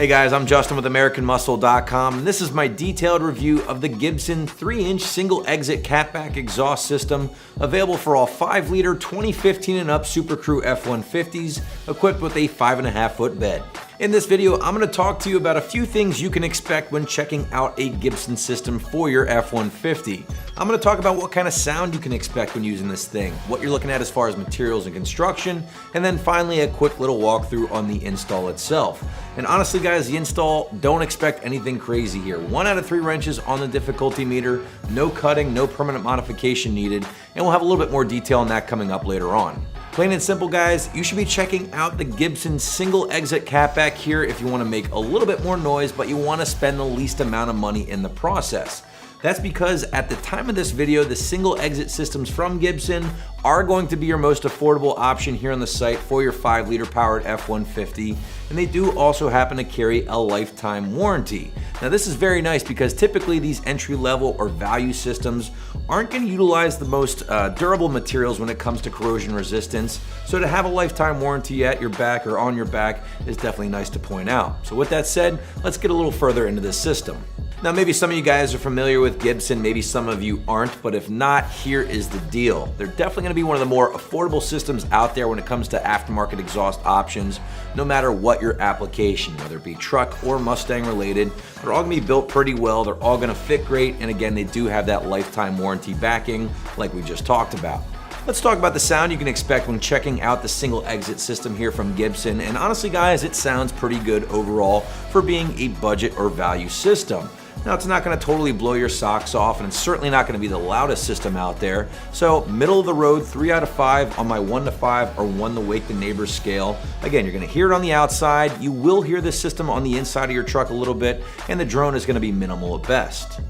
Hey guys, I'm Justin with AmericanMuscle.com, and this is my detailed review of the Gibson 3-inch single-exit catback exhaust system, available for all 5-liter 2015 and up SuperCrew F-150s, equipped with a 5.5-foot bed. In this video, I'm going to talk to you about a few things you can expect when checking out a Gibson system for your F-150. I'm going to talk about what kind of sound you can expect when using this thing, what you're looking at as far as materials and construction, and then finally a quick little walkthrough on the install itself. And honestly guys, the install, don't expect anything crazy here. 1 out of 3 wrenches on the difficulty meter, no cutting, no permanent modification needed, and we'll have a little bit more detail on that coming up later on. Plain and simple guys, you should be checking out the Gibson single exit catback here if you want to make a little bit more noise, but you want to spend the least amount of money in the process. That's because at the time of this video, the single exit systems from Gibson are going to be your most affordable option here on the site for your 5-liter powered F-150, and they do also happen to carry a lifetime warranty. Now this is very nice because typically these entry-level or value systems aren't going to utilize the most durable materials when it comes to corrosion resistance, so to have a lifetime warranty at your back or on your back is definitely nice to point out. So with that said, let's get a little further into this system. Now maybe some of you guys are familiar with Gibson, maybe some of you aren't, but if not, here is the deal. They're definitely going to be one of the more affordable systems out there when it comes to aftermarket exhaust options, no matter what your application, whether it be truck or Mustang related. They're all going to be built pretty well, they're all going to fit great, and again, they do have that lifetime warranty backing like we just talked about. Let's talk about the sound you can expect when checking out the single exit system here from Gibson, and honestly guys, it sounds pretty good overall for being a budget or value system. Now it's not going to totally blow your socks off, and it's certainly not going to be the loudest system out there. So middle of the road, 3 out of 5 on my 1 to 5 or 1 to wake the neighbors scale. Again, you're going to hear it on the outside. You will hear this system on the inside of your truck a little bit, and the drone is going to be minimal at best.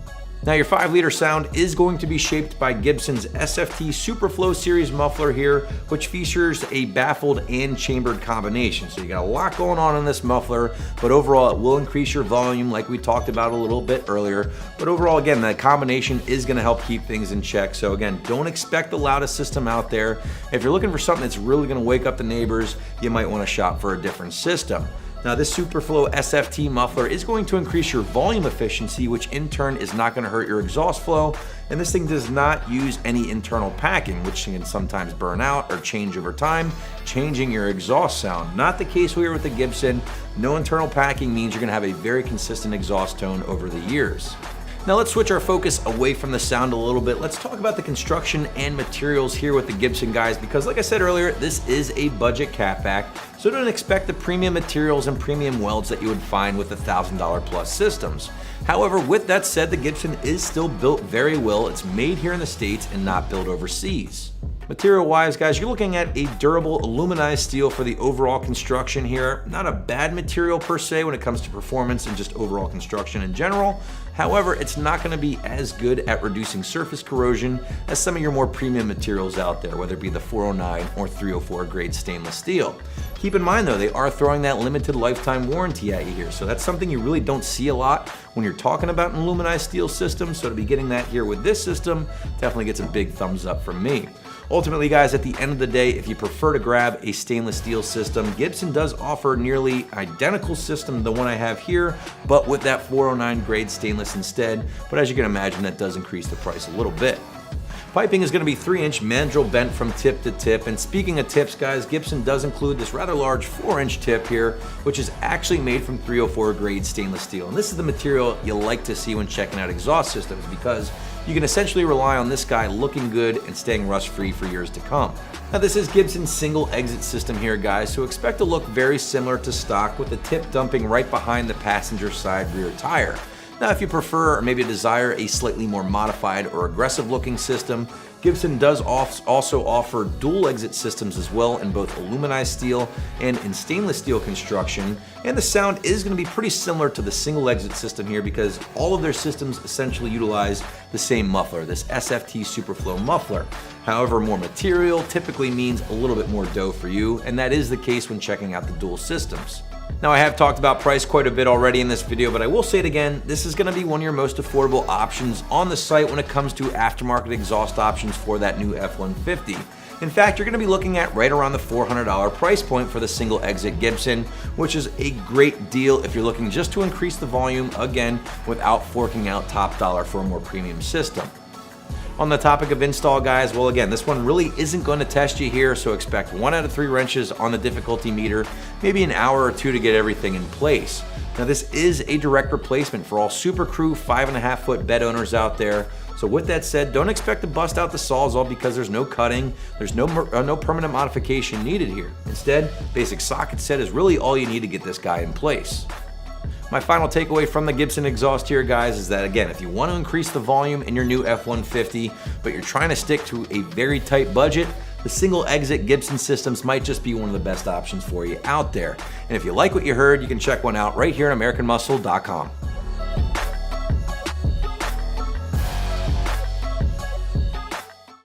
Now your 5-liter sound is going to be shaped by Gibson's SFT Superflow series muffler here, which features a baffled and chambered combination. So you got a lot going on in this muffler, but overall it will increase your volume like we talked about a little bit earlier. But overall, again, that combination is going to help keep things in check. So again, don't expect the loudest system out there. If you're looking for something that's really going to wake up the neighbors, you might want to shop for a different system. Now this Superflow Sft Muffler is going to increase your volume efficiency, which in turn is not going to hurt your exhaust flow, and this thing does not use any internal packing, which can sometimes burn out or change over time, changing your exhaust sound. Not the case here with the Gibson. No internal packing means you're going to have a very consistent exhaust tone over the years. Now let's switch our focus away from the sound a little bit. Let's talk about the construction and materials here with the Gibson guys, because like I said earlier, this is a budget catback, so don't expect the premium materials and premium welds that you would find with the $1,000 plus systems. However, with that said, the Gibson is still built very well. It's made here in the States and not built overseas. Material-wise, guys, you're looking at a durable aluminized steel for the overall construction here. Not a bad material per se when it comes to performance and just overall construction in general. However, it's not going to be as good at reducing surface corrosion as some of your more premium materials out there, whether it be the 409 or 304 grade stainless steel. Keep in mind though, they are throwing that limited lifetime warranty at you here, so that's something you really don't see a lot when you're talking about an aluminized steel system, so to be getting that here with this system definitely gets a big thumbs up from me. Ultimately guys, at the end of the day, if you prefer to grab a stainless steel system, Gibson does offer nearly identical system to the one I have here, but with that 409 grade stainless instead. But as you can imagine, that does increase the price a little bit. Piping is going to be 3-inch mandrel bent from tip to tip, and speaking of tips guys, Gibson does include this rather large 4-inch tip here, which is actually made from 304 grade stainless steel. And this is the material you like to see when checking out exhaust systems, because you can essentially rely on this guy looking good and staying rust free for years to come. Now this is Gibson's single exit system here guys, so expect to look very similar to stock, with the tip dumping right behind the passenger side rear tire. Now if you prefer or maybe desire a slightly more modified or aggressive looking system, Gibson does also offer dual exit systems as well in both aluminized steel and in stainless steel construction, and the sound is going to be pretty similar to the single exit system here because all of their systems essentially utilize the same muffler, this SFT Superflow Muffler. However, more material typically means a little bit more dough for you, and that is the case when checking out the dual systems. Now I have talked about price quite a bit already in this video, but I will say it again, this is going to be one of your most affordable options on the site when it comes to aftermarket exhaust options for that new F-150. In fact, you're gonna be looking at right around the $400 price point for the single exit Gibson, which is a great deal if you're looking just to increase the volume, again, without forking out top dollar for a more premium system. On the topic of install, guys, well, again, this one really isn't going to test you here, so expect 1 out of 3 wrenches on the difficulty meter, maybe an hour or 2 to get everything in place. Now, this is a direct replacement for all SuperCrew 5.5-foot bed owners out there. So with that said, don't expect to bust out the Sawzall because there's no cutting, there's no permanent modification needed here. Instead, basic socket set is really all you need to get this guy in place. My final takeaway from the Gibson exhaust here, guys, is that, again, if you want to increase the volume in your new F-150, but you're trying to stick to a very tight budget, the single exit Gibson systems might just be one of the best options for you out there. And if you like what you heard, you can check one out right here at AmericanMuscle.com.